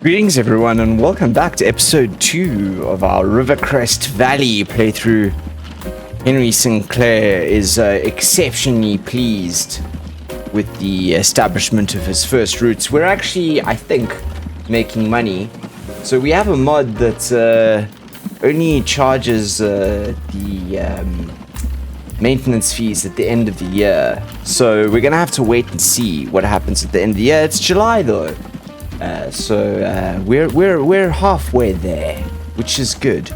Greetings everyone and welcome back to episode 2 of our Rivercrest Valley playthrough. Henry Sinclair is exceptionally pleased with the establishment of his first routes. We're actually, I think, making money. So we have a mod that only charges the maintenance fees at the end of the year. So we're gonna have to wait and see what happens at the end of the year. It's July though. So we're halfway there, which is good.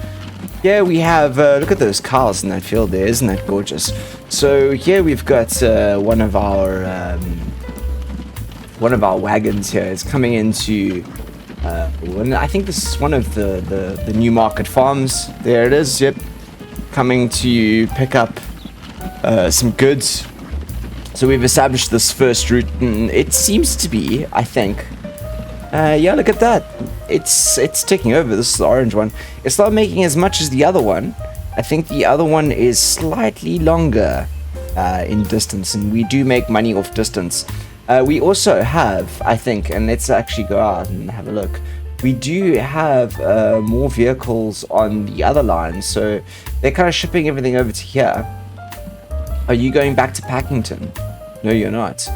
Yeah, we have look at those cows in that field there, isn't that gorgeous? So here we've got one of our wagons here. It's coming into I think this is one of the new market farms. There it is. Yep, coming to pick up some goods. So we've established this first route, and it seems to be, I think. Yeah, look at that. It's ticking over. This is the orange one. It's not making as much as the other one. I think the other one is slightly longer in distance, and we do make money off distance. We also have, I think, and let's actually go out and have a look. We do have more vehicles on the other line, so they're kind of shipping everything over to here. Are you going back to Packington? No, you're not.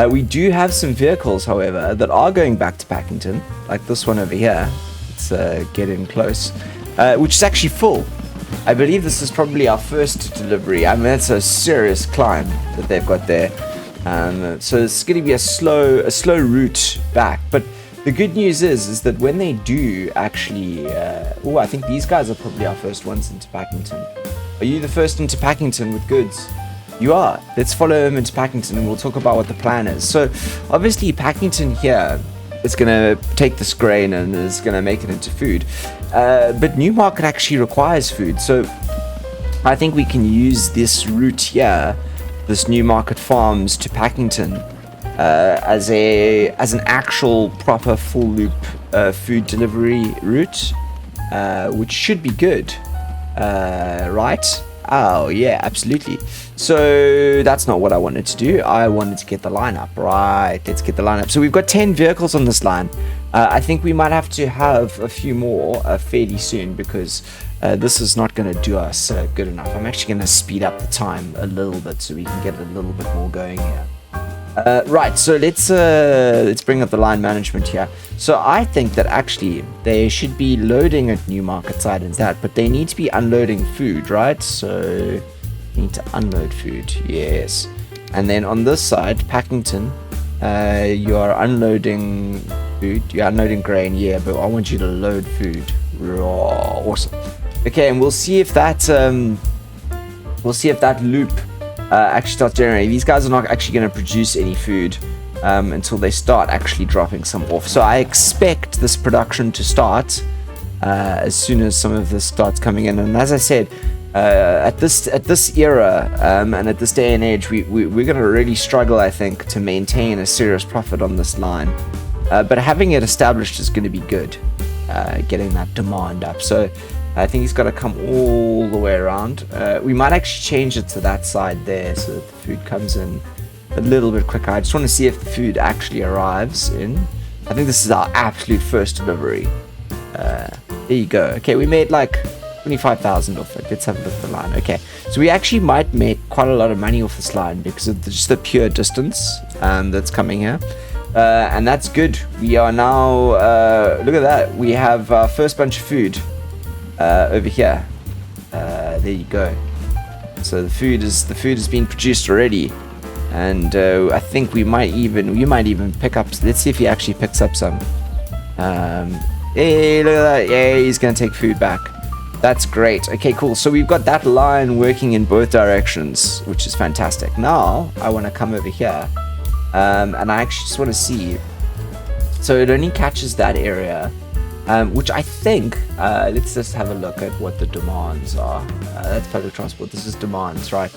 We do have some vehicles, however, that are going back to Packington, like this one over here. Let's get in close, which is actually full. I believe this is probably our first delivery. I mean, that's a serious climb that they've got there. So it's going to be a slow route back. But the good news is that when they do actually, I think these guys are probably our first ones into Packington. Are you the first into Packington with goods? You are. Let's follow him into Packington and we'll talk about what the plan is. So obviously Packington here is going to take this grain and is going to make it into food. But Newmarket actually requires food. So I think we can use this route here, this Newmarket Farms to Packington, as an actual proper full loop food delivery route, which should be good, right? Oh yeah, absolutely. So that's not what I wanted to do. I wanted to get the line up. Right, let's get the line up. So we've got 10 vehicles on this line. I think we might have to have a few more fairly soon, because this is not going to do us good enough. I'm actually going to speed up the time a little bit so we can get a little bit more going here. Right, so let's bring up the line management here. So I think that actually they should be loading at Newmarket side and that, but they need to be unloading food, right? So need to unload food, yes. And then on this side, Packington, you are unloading food. You're unloading grain, yeah, but I want you to load food. Raw, awesome. Okay, and we'll see if that loop actually starts generating. These guys are not actually going to produce any food until they start actually dropping some off. So I expect this production to start as soon as some of this starts coming in. And as I said, at this era and at this day and age, we're going to really struggle, I think, to maintain a serious profit on this line. But having it established is going to be good, getting that demand up. So I think he's got to come all the way around. We might actually change it to that side there so that the food comes in a little bit quicker. I just want to see if the food actually arrives in. I think this is our absolute first delivery. There you go. Okay, we made like 25,000 off it. Let's have a look at the line. Okay, so we actually might make quite a lot of money off this line because of just the pure distance that's coming here. And that's good. We are now, look at that. We have our first bunch of food over here. There you go. So the food has been produced already, and I think we might even pick up. Let's see if he actually picks up some. Hey, look at that! Yeah, he's gonna take food back. That's great. Okay, cool. So we've got that line working in both directions, which is fantastic. Now I want to come over here, and I actually just want to see. So it only catches that area. Which I think, let's just have a look at what the demands are. That's public transport. This is demands, right?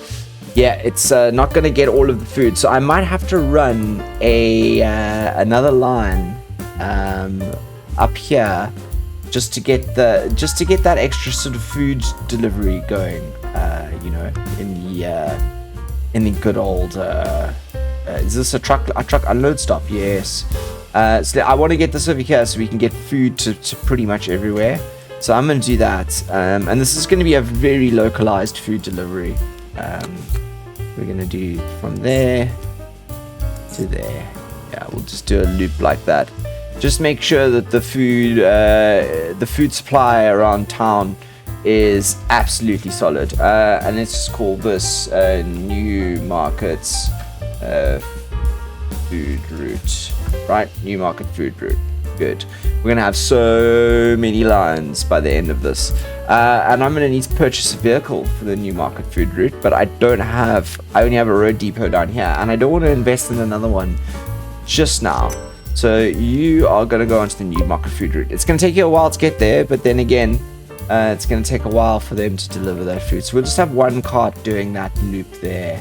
Yeah, it's not going to get all of the food. So I might have to run another line up here just to get that extra sort of food delivery going. In the good old. Is this a truck unload stop? Yes. So I want to get this over here so we can get food to pretty much everywhere. So I'm going to do that. And this is going to be a very localized food delivery. We're going to do from there to there. Yeah, we'll just do a loop like that. Just make sure that the food supply around town is absolutely solid. And let's just call this New Markets food route. Right, New Market food route. Good. We're gonna have so many lines by the end of this, and I'm gonna need to purchase a vehicle for the New Market food route, but I only have a road depot down here, and I don't want to invest in another one just now. So you are gonna go onto the New Market food route. It's gonna take you a while to get there, but then again, it's gonna take a while for them to deliver that food. So we'll just have one cart doing that loop there,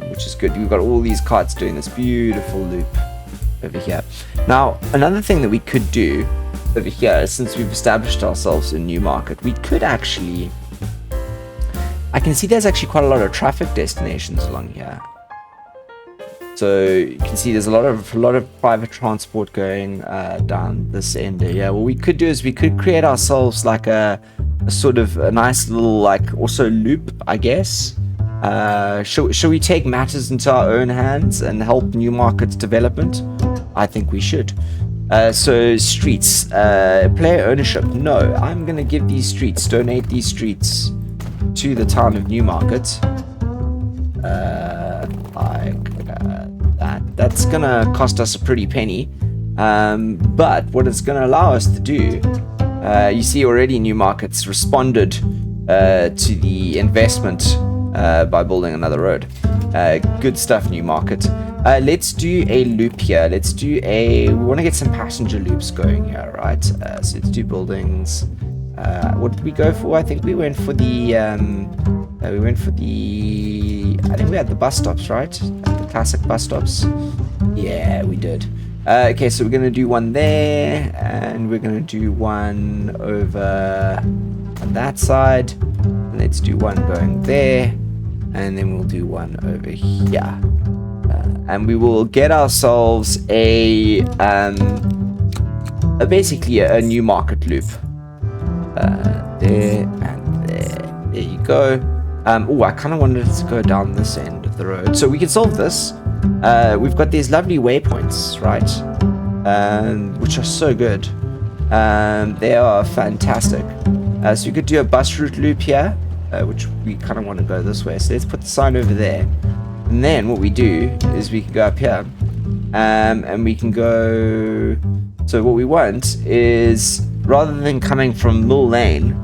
which is good. We've got all these carts doing this beautiful loop over here. Now, another thing that we could do over here, since we've established ourselves in New Market, we could actually, I can see there's actually quite a lot of traffic destinations along here. So you can see there's a lot of private transport going down this end here. What we could do is we could create ourselves like a sort of a nice little like also loop, I guess. Should we take matters into our own hands and help New Market's development? I think we should. So streets, player ownership. No, I'm gonna give these streets, donate these streets to the town of New Market. That's gonna cost us a pretty penny. But what it's gonna allow us to do, you see already New Market's responded to the investment by building another road. Good stuff, New Market. Let's do a loop here. We want to get some passenger loops going here, right? So let's do buildings. What did we go for? I think we went for the I think we had the bus stops, right? The classic bus stops. Yeah, we did. Okay, so we're going to do one there, and we're going to do one over on that side. And let's do one going there, and then we'll do one over here. And we will get ourselves basically a New Market loop. There and there. There you go. Oh, I kind of wanted to go down this end of the road. So we can solve this. We've got these lovely waypoints, right? Which are so good. They are fantastic. So you could do a bus route loop here, which we kind of want to go this way. So let's put the sign over there. And then what we do is we can go up here, and we can go. So what we want is, rather than coming from Mill Lane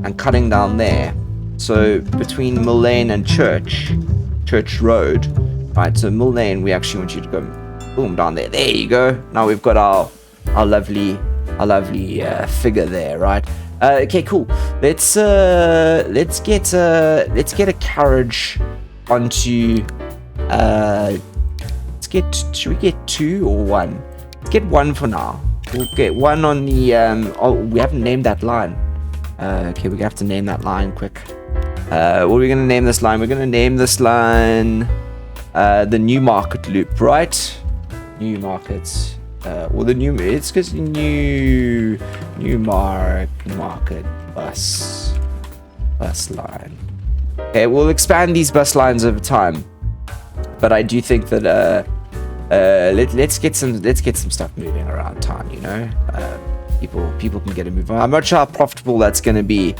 and cutting down there, so between Mill Lane and Church Road, right? So Mill Lane, we actually want you to go boom down there. There you go. Now we've got our lovely figure there, right? Okay, cool. Let's get a carriage onto. Should we get 2 or 1? Let's get 1 for now. We'll get 1 on the oh, we haven't named that line. Okay, we have to name that line quick. What are we gonna name this line? We're gonna name this line the New Market Loop, right? New Markets. Or the new, it's because New Market bus line. Okay, we'll expand these bus lines over time, but I do think that let's get some stuff moving around town. You know, people can get a move on. I'm not sure how profitable that's going to be,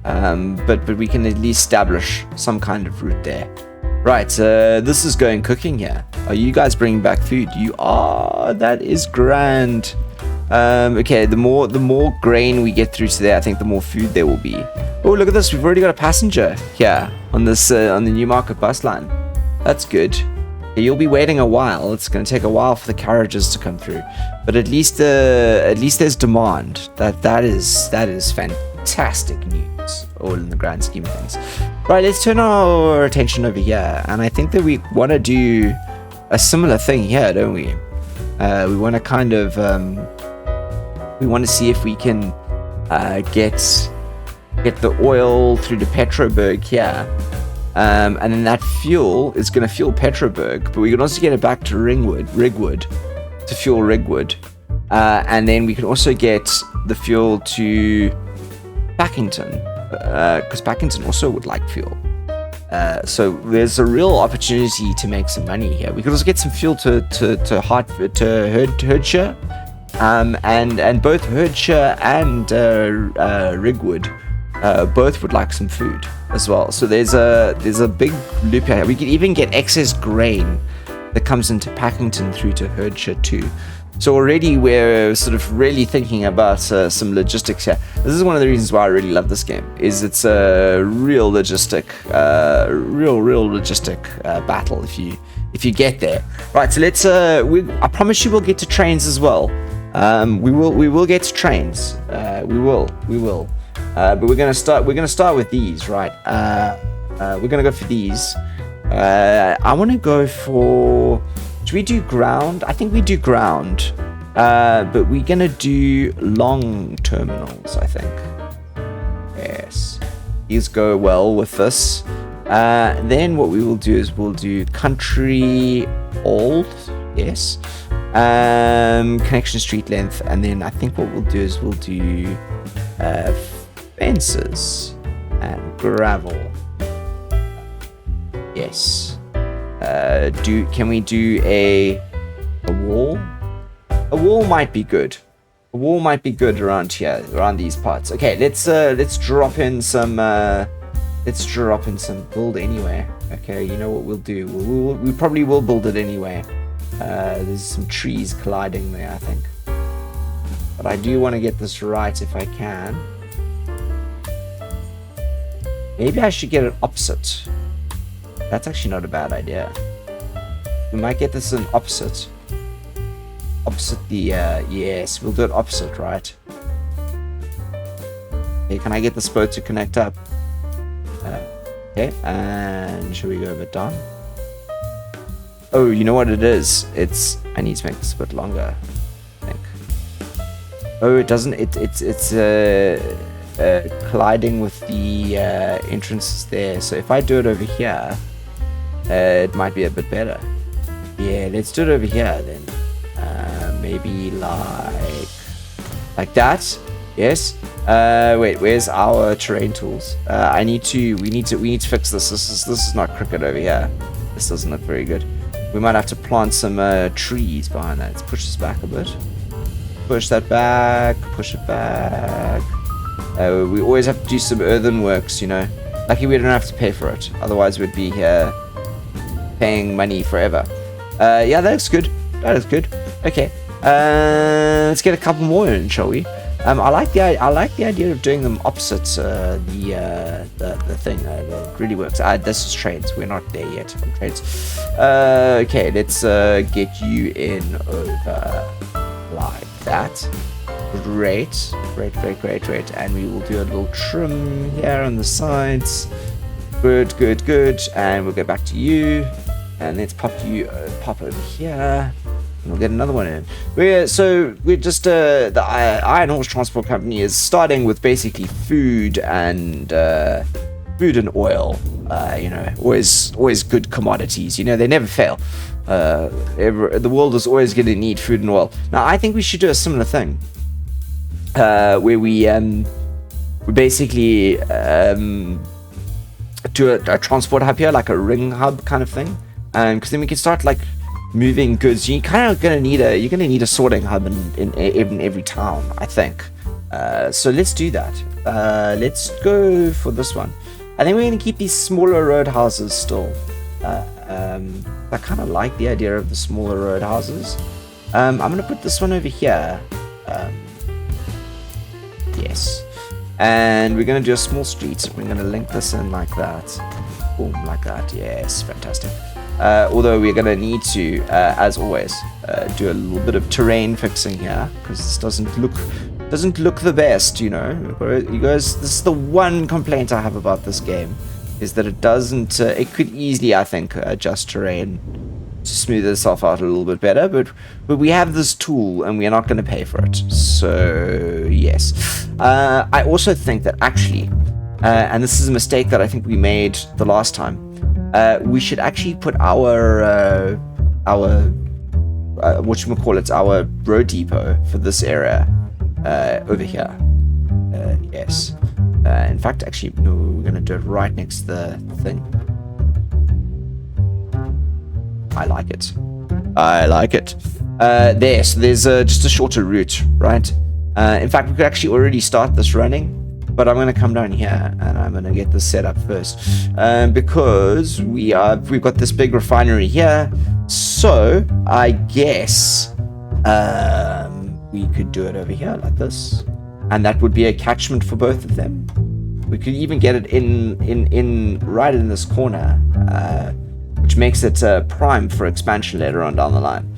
but we can at least establish some kind of route there. Right, this is going cooking here. Are you guys bringing back food? You are. That is grand. Okay, the more grain we get through today, I think the more food there will be. Oh, look at this. We've already got a passenger here on this on the New Market bus line. That's good. You'll be waiting a while. It's going to take a while for the carriages to come through, but at least there's demand. That is fantastic news, all in the grand scheme of things. Right, let's turn our attention over here, and I think that we want to do a similar thing here, don't we? We want to kind of we want to see if we can get the oil through to Petroburg here. And then that fuel is going to fuel Petroburg, but we can also get it back to Rigwood. to fuel Rigwood. And then we can also get the fuel to Packington, because Packington also would like fuel. So there's a real opportunity to make some money here. We could also get some fuel to Herdshire, and both Herdshire and Rigwood both would like some food as well. So there's a big loop here. We could even get excess grain that comes into Packington through to Herdshire too. So already we're sort of really thinking about some logistics here. This is one of the reasons why I really love this game. Is it's a real logistic, battle if you get there. Right. So let's. I promise you we'll get to trains as well. We will get to trains. We will. But we're gonna start with these, right? We're gonna go for these. I want to go for. Should we do ground? I think we do ground. But we're gonna do long terminals, I think. Yes. These go well with this. Then what we will do is we'll do country old. Yes. Connection street length, and then I think what we'll do is we'll do fences and gravel. Yes. Can we do a wall? A wall might be good. A wall might be good around here, around these parts. Okay, let's drop in some build anywhere. Okay, you know what we'll do? We probably will build it anyway. There's some trees colliding there, I think. But I do want to get this right if I can. Maybe I should get it opposite. That's actually not a bad idea. We might get this in opposite. Opposite the, yes, we'll do it opposite, right? Okay, can I get this boat to connect up? Okay, and should we go a bit down? Oh, you know what it is? I need to make this a bit longer, I think. Oh, it doesn't, it's colliding with the entrances there. So if I do it over here, it might be a bit better. Yeah, let's do it over here then. Maybe like that. Yes. Wait, where's our terrain tools? We need to fix this. This is not crooked over here. This doesn't look very good. We might have to plant some trees behind that. Let's push this back a bit. Push that back. Push it back. We always have to do some earthenworks, you know. Lucky we don't have to pay for it. Otherwise we'd be here paying money forever. Yeah, that looks good. That is good. Okay. Let's get a couple more in, shall we? I like the idea of doing them opposite the thing. It really works. This is trades. We're not there yet on trades. Okay, let's get you in over like that. Great. And we will do a little trim here on the sides. Good. And we'll go back to you. And let's pop over here. And we'll get another one in. We're just the Iron Horse Transport Company is starting with basically food and oil. You know, always good commodities. You know, they never fail. The world is always going to need food and oil. Now, I think we should do a similar thing, where we basically do a transport hub here, like a ring hub kind of thing, because then we can start like moving goods. You're kind of gonna need a sorting hub in every town, I think. So let's do that. Let's go for this one. I think we're gonna keep these smaller roadhouses still. I kind of like the idea of the smaller roadhouses. I'm gonna put this one over here. Yes, and we're gonna do a small street. We're gonna link this in like that. Boom, like that. Yes, fantastic. Although we're going to need to, as always, do a little bit of terrain fixing here, because this doesn't look the best, you know. You guys, this is the one complaint I have about this game, is that it doesn't. It could easily, I think, adjust terrain to smooth itself out a little bit better, but we have this tool and we are not going to pay for it. So yes, I also think that actually, and this is a mistake that I think we made the last time. We should actually put our whatchamacallit, our road depot for this area over here. Yes. In fact, actually, no, we're going to do it right next to the thing. I like it. I like it. There, so there's just a shorter route, right? In fact, we could actually already start this running, but I'm going to come down here and I'm going to get this set up first, because we've got this big refinery here. So I guess we could do it over here like this, and that would be a catchment for both of them. We could even get it in right in this corner, which makes it prime for expansion later on down the line.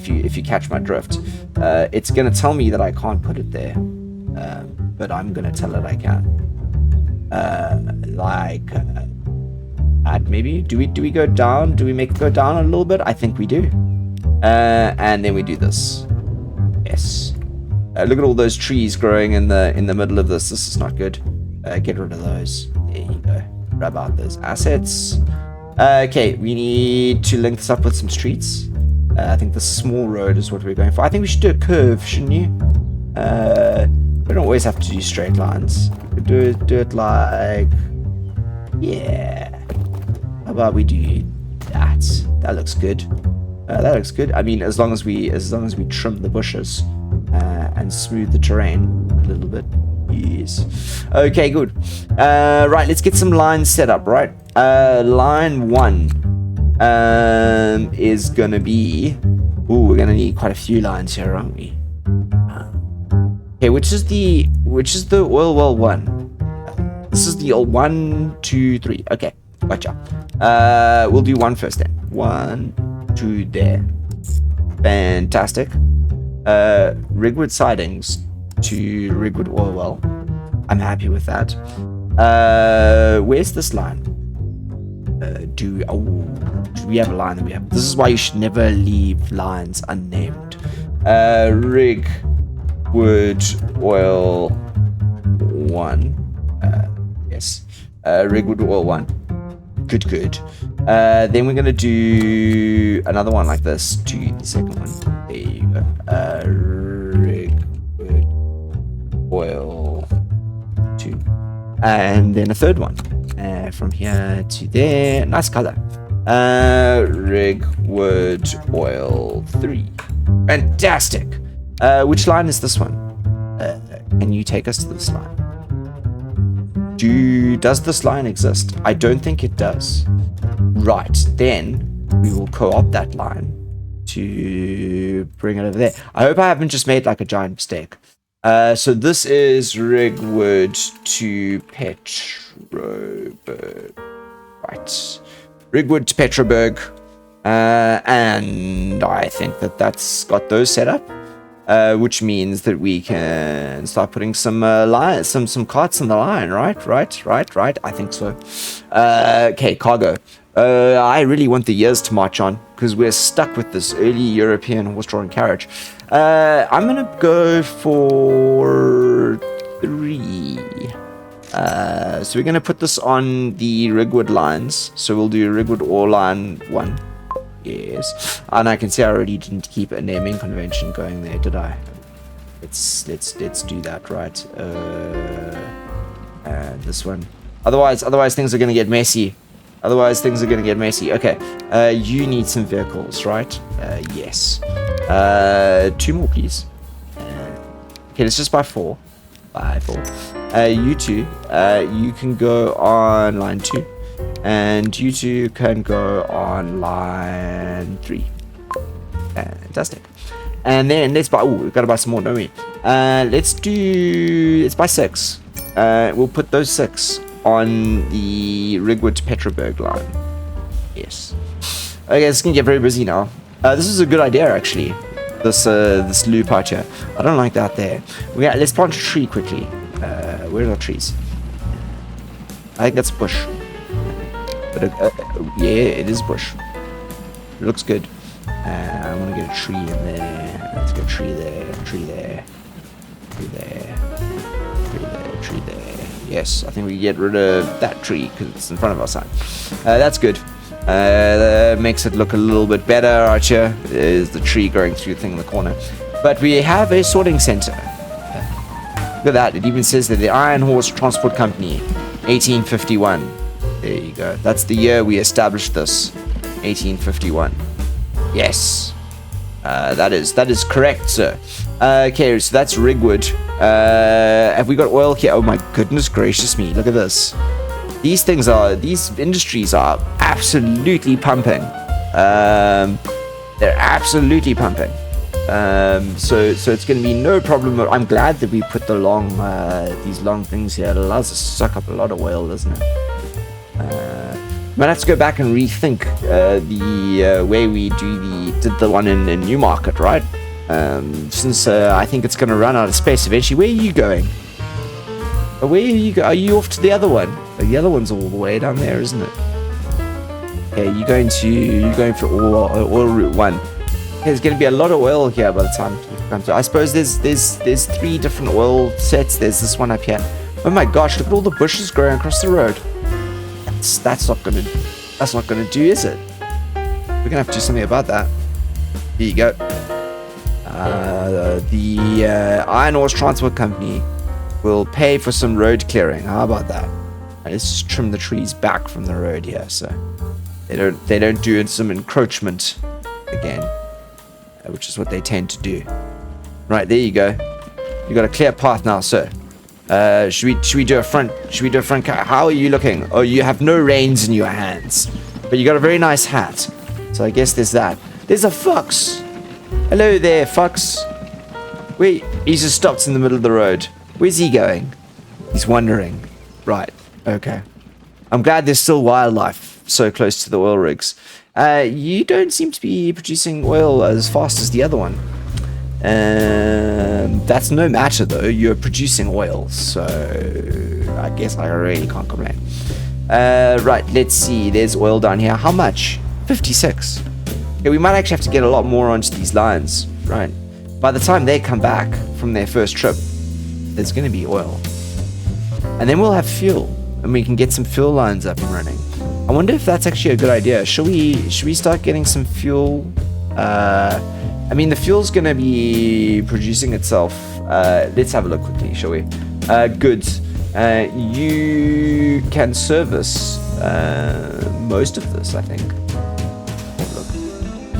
If you catch my drift, it's going to tell me that I can't put it there, but I'm going to tell it I can. Maybe do we go down? Do we make it go down a little bit? I think we do. And then we do this. Yes. Look at all those trees growing in the middle of this. This is not good. Get rid of those. There you go. Grab out those assets. Okay, we need to link this up with some streets. I think the small road is what we're going for. I think we should do a curve, shouldn't you? We don't always have to do straight lines. We could do it like, yeah. How about we do that? That looks good. That looks good. I mean, as long as we trim the bushes and smooth the terrain a little bit. Yes. Okay, good. Right, let's get some lines set up. Right. Line 1 is gonna be. Ooh, we're gonna need quite a few lines here, aren't we? Okay, which is the oil well 1? This is the old 1, 2, 3. Okay, gotcha. We'll do 1 first then. 1, 2 there. Fantastic. Rigwood sidings to Rigwood oil well. I'm happy with that. Where's this line? Do we have a line that we have? This is why you should never leave lines unnamed. Rigwood oil 1. Yes. Rigwood oil 1. Good. Then we're gonna do another one like this to the second one. There you go. Rigwood oil 2. And then a third one. From here to there. Nice color. Rigwood oil 3. Fantastic. Which line is this one? Can you take us to this line? Does this line exist? I don't think it does. Right, then we will co-opt that line to bring it over there. I hope I haven't just made like a giant mistake. So this is Rigwood to Petroburg. Right. Rigwood to Petroburg. And I think that's got those set up. Which means that we can start putting some some carts in the line, right? I think so. Okay, cargo. I really want the years to march on because we're stuck with this early European horse-drawn carriage. I'm gonna go for 3. So we're gonna put this on the Rigwood lines. So we'll do Rigwood ore line 1. Yes, and I can see I already didn't keep a naming convention going there, did I? Let's do that, right? And this one. Otherwise things are gonna get messy. Okay. You need some vehicles, right? Yes. 2 more, please. Okay, let's just buy 4. You 2. You can go on line 2. And you 2 can go on line 3. Fantastic. And then let's buy. Oh, we've got to buy some more, don't we? Let's buy 6. We'll put those 6 on the Rigwood to Petroburg line. Yes. Okay, this can get very busy now. This is a good idea, actually. This loop out here. I don't like that there. Let's plant a tree quickly. Where are our trees? I think that's a bush. But yeah, it is bush. It looks good. I want to get a tree in there. Let's get a tree there, tree there, tree there, tree there, tree there. Yes, I think we get rid of that tree because it's in front of our sign. That's good. Makes it look a little bit better, Archer. There's the tree growing through the thing in the corner. But we have a sorting center. Look at that. It even says that the Iron Horse Transport Company, 1851. There you go. That's the year we established this. 1851. Yes. That is correct, sir. Okay, so that's Rigwood. Have we got oil here? Oh my goodness gracious me. Look at this. These industries are absolutely pumping. They're absolutely pumping. So it's going to be no problem. I'm glad that we put these long things here. It allows us to suck up a lot of oil, doesn't it? Might have to go back and rethink the way we did the one in Newmarket, right? Since I think it's going to run out of space eventually. Where are you going? Where are you go? Are you off to the other one? The other one's all the way down there, isn't it? Yeah, you're going for oil route 1. There's going to be a lot of oil here by the time it comes to. I suppose there's 3 different oil sets. There's this one up here. Oh my gosh! Look at all the bushes growing across the road. That's not gonna do, is it? We're gonna have to do something about that. Here you go. The Iron Horse Transport Company will pay for some road clearing. How about that? Let's just trim the trees back from the road here, so they don't do some encroachment again, which is what they tend to do. Right, there you go. You got a clear path now, sir. Should we do a front? Should we do a front cut? How are you looking? Oh, you have no reins in your hands, but you got a very nice hat. So I guess there's that. There's a fox. Hello there, fox. Wait, he just stops in the middle of the road. Where's he going? He's wandering. Right. Okay. I'm glad there's still wildlife so close to the oil rigs. You don't seem to be producing oil as fast as the other one. That's no matter though. You're producing oil, so I guess I really can't complain. Right, let's see. There's oil down here. How much? 56. Yeah, we might actually have to get a lot more onto these lines. Right. By the time they come back from their first trip, there's going to be oil, and then we'll have fuel, and we can get some fuel lines up and running. I wonder if that's actually a good idea. Should we start getting some fuel? I mean, the fuel's going to be producing itself. Let's have a look quickly, shall we? Goods. You can service most of this, I think. Have a look.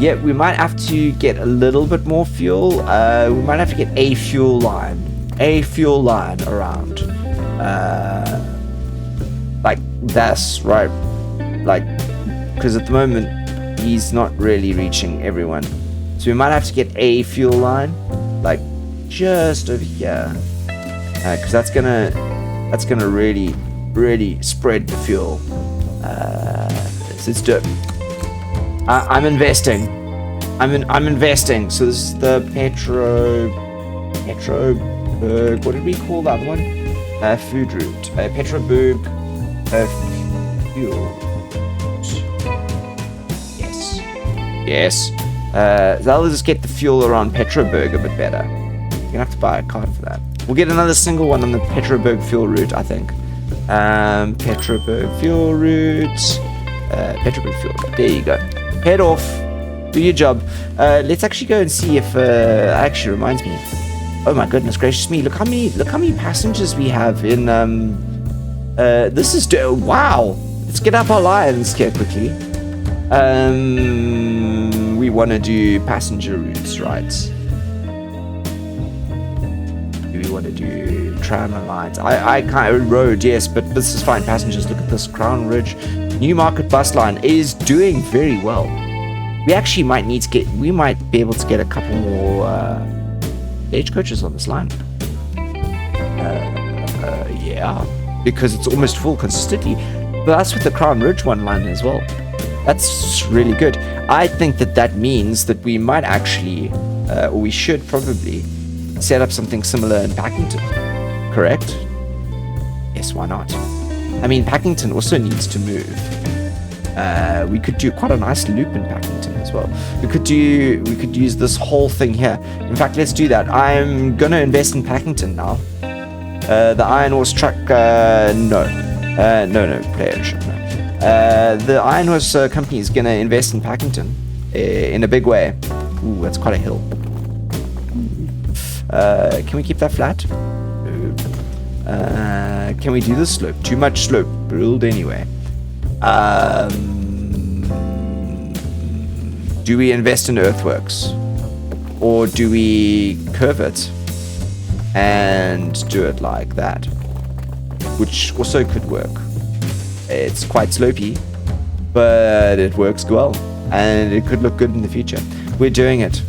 Yeah, we might have to get a little bit more fuel. We might have to get a fuel line around. Like this, right? Like, because at the moment, he's not really reaching everyone. So we might have to get a fuel line, like just over here, because that's gonna really spread the fuel. So let's do it. I'm investing. I'm investing. So this is the Petroberg. What did we call that one? Food route. Petroberg fuel. Yes. So I'll just get the fuel around Petroberg a bit better. You're gonna have to buy a card for that. We'll get another single one on the Petroberg fuel route, I think. Petroberg fuel route. Petroberg fuel. There you go. Head off. Do your job. Let's actually go and see if. Actually, reminds me. Oh my goodness gracious me! Look how many passengers we have in. This is wow. Let's get up our lines here quickly. We want to do passenger routes, right? Do we want to do tram lines? I can't road, yes, but this is fine. Passengers, look at this. Crown Ridge Newmarket bus line is doing very well. We actually might need to get. We might be able to get a couple more stagecoaches on this line. Yeah, because it's almost full consistently. But that's with the Crown Ridge one line as well. That's really good. I think that means that we might actually, or we should probably, set up something similar in Packington. Correct? Yes, why not? I mean, Packington also needs to move. We could do quite a nice loop in Packington as well. We could use this whole thing here. In fact, let's do that. I'm gonna invest in Packington now. The Iron Horse truck, no, player ship, no. The Iron Horse company is going to invest in Packington in a big way. Ooh, that's quite a hill. Can we keep that flat? Can we do the slope? Too much slope. Build anyway. Do we invest in earthworks? Or do we curve it and do it like that? Which also could work. It's quite slopey, but it works well. And it could look good in the future. We're doing it.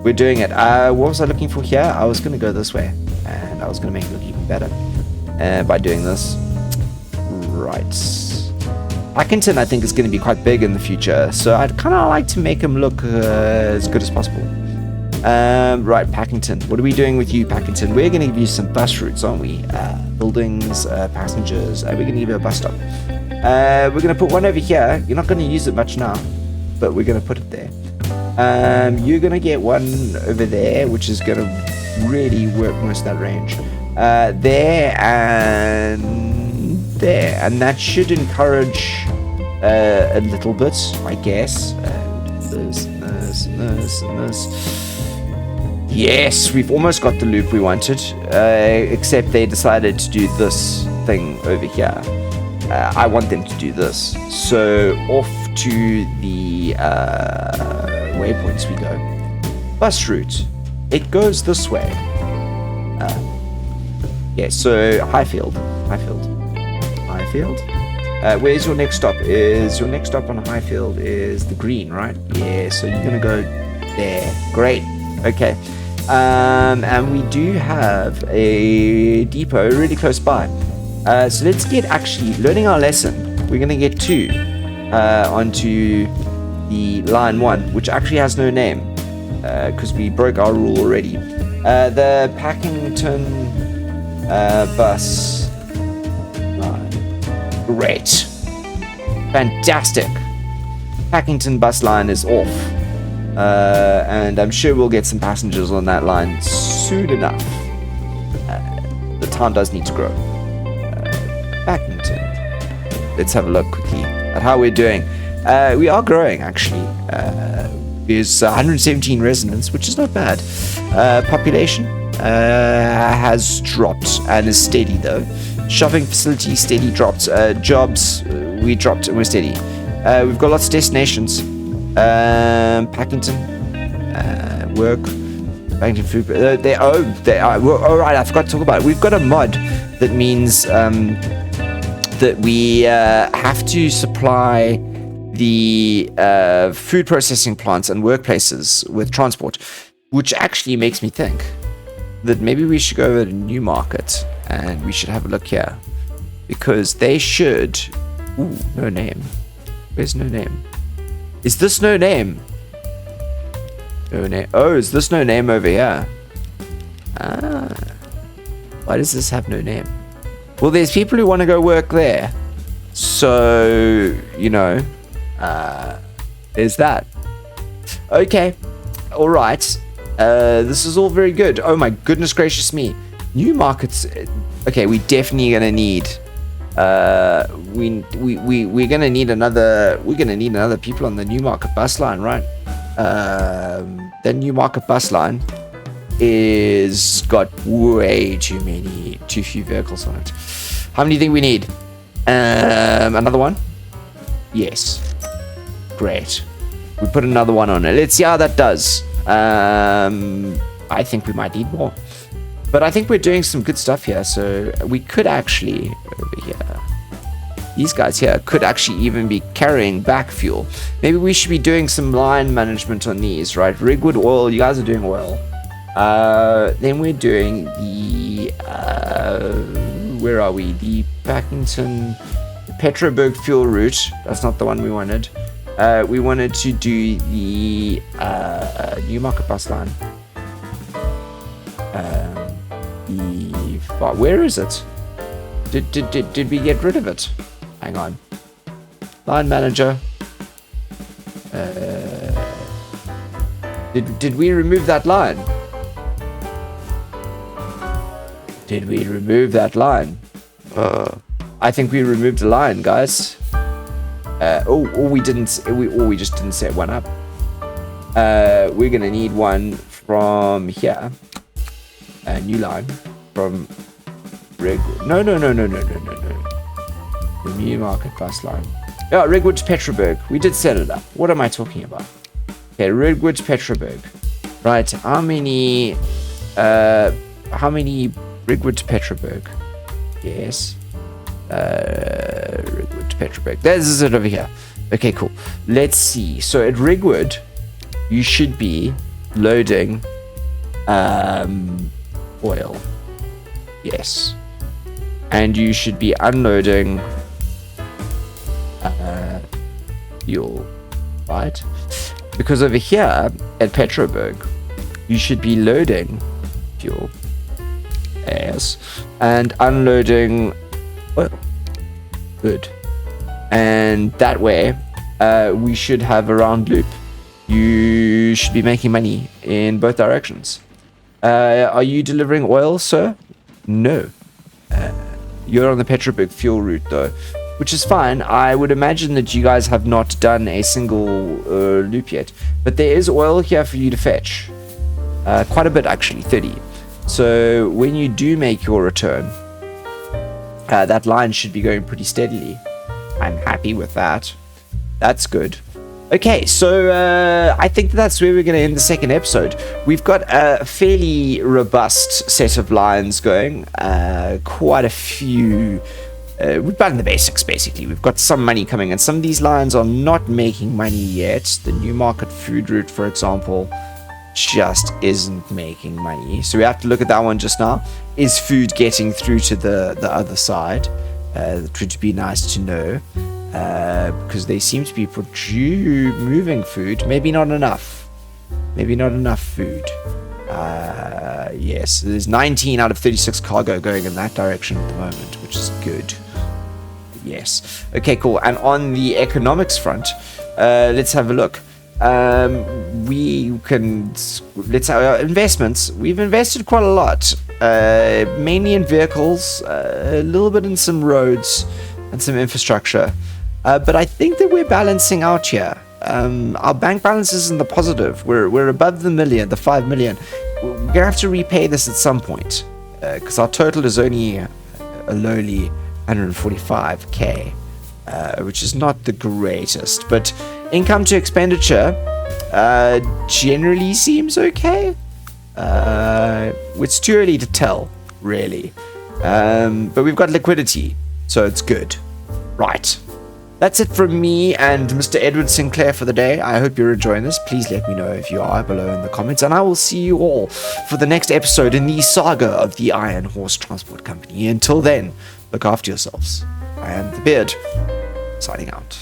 We're doing it. What was I looking for here? I was going to go this way. And I was going to make it look even better by doing this. Right. Packington, I think, is going to be quite big in the future. So I'd kind of like to make him look as good as possible. Right, Packington. What are we doing with you, Packington? We're going to give you some bus routes, aren't we? Buildings, passengers. We're going to give you a bus stop. We're going to put one over here. You're not going to use it much now, but we're going to put it there. You're going to get one over there, which is going to really work most of that range. There and there. And that should encourage a little bit, I guess. This, and this. Yes, we've almost got the loop we wanted, except they decided to do this thing over here. I want them to do this. So off to the waypoints we go. Bus route. It goes this way. Yeah, so Highfield. Where's your next stop? Your next stop on Highfield is the green, right? Yeah, so you're going to go there. Great. Okay. And we do have a depot really close by. So let's get actually learning our lesson. We're going to get 2 onto the line 1, which actually has no name because we broke our rule already. The Packington bus line. Great. Fantastic. Packington bus line is off. And I'm sure we'll get some passengers on that line soon enough. The town does need to grow. Packington. Let's have a look quickly at how we're doing. We are growing, actually. There's 117 residents, which is not bad. Population has dropped and is steady, though. Shopping facility steady dropped. Jobs, we dropped and we're steady. We've got lots of destinations. Packington, work, Packington food. They are. Oh, right, I forgot to talk about it. We've got a mod that means that we have to supply the food processing plants and workplaces with transport, which actually makes me think that maybe we should go over to Newmarket and we should have a look here, because they should. Ooh, no name. Where's no name? Is this no name? No name. Oh, is this no name over here? Ah. Why does this have no name? Well, there's people who want to go work there. So, you know, there's that. Okay. All right. This is all very good. Oh my goodness gracious me. Newmarket's... Okay, we definitely going to need... we're gonna need another people on the Newmarket bus line, right? The Newmarket bus line is got way too few vehicles on it. How many do you think we need? Another one? Yes. Great. We put another one on it. Let's see how that does. I think we might need more. But I think we're doing some good stuff here, so we could actually, over here, these guys here could actually even be carrying back fuel. Maybe we should be doing some line management on these, right? Rigwood Oil, you guys are doing well. Then we're doing the, where are we? The Packington, the Petroburg fuel route. That's not the one we wanted. We wanted to do the Newmarket bus line. Where is it? Did we get rid of it? Hang on. Line manager. Did we remove that line? Did we remove that line? I think we removed the line, guys. we just didn't set one up. We're gonna need one from here. A new line from Redwood. No. The new market bus line. Oh, Redwood to Petroburg. We did set it up. What am I talking about? Okay, Redwood to Petroburg. Right, how many Redwood to Petroburg? Yes. Redwood to Petroburg. There's it over here. Okay, cool. Let's see. So at Redwood, you should be loading oil. Yes. And you should be unloading fuel, right? Because over here at Petroburg, you should be loading fuel, yes, and unloading oil. Good. And that way, we should have a round loop. You should be making money in both directions. Are you delivering oil, sir? No. You're on the Petroburg fuel route, though, which is fine. I would imagine that you guys have not done a single loop yet, but there is oil here for you to fetch. Quite a bit, actually, 30. So when you do make your return, that line should be going pretty steadily. I'm happy with that. That's good. Okay, so I think that's where we're going to end the second episode. We've got a fairly robust set of lines going. Quite a few. We've done the basics, basically. We've got some money coming in. Some of these lines are not making money yet. The new market food route, for example, just isn't making money. So we have to look at that one just now. Is food getting through to the other side? It would be nice to know. Because they seem to be moving food. Maybe not enough. Maybe not enough food. Yes, there's 19 out of 36 cargo going in that direction at the moment, which is good. Yes. Okay, cool. And on the economics front, let's have a look. Let's have our investments. We've invested quite a lot, mainly in vehicles, a little bit in some roads and some infrastructure. But I think that we're balancing out here. Our bank balance is in the positive. We're above the 5 million. We're gonna have to repay this at some point, because our total is only a lowly 145k, which is not the greatest. But income to expenditure generally seems okay. It's too early to tell, really. But we've got liquidity, so it's good. Right. That's it from me and Mr. Edward Sinclair for the day. I hope you're enjoying this. Please let me know if you are below in the comments. And I will see you all for the next episode in the saga of the Iron Horse Transport Company. Until then, look after yourselves. I am the Beard, signing out.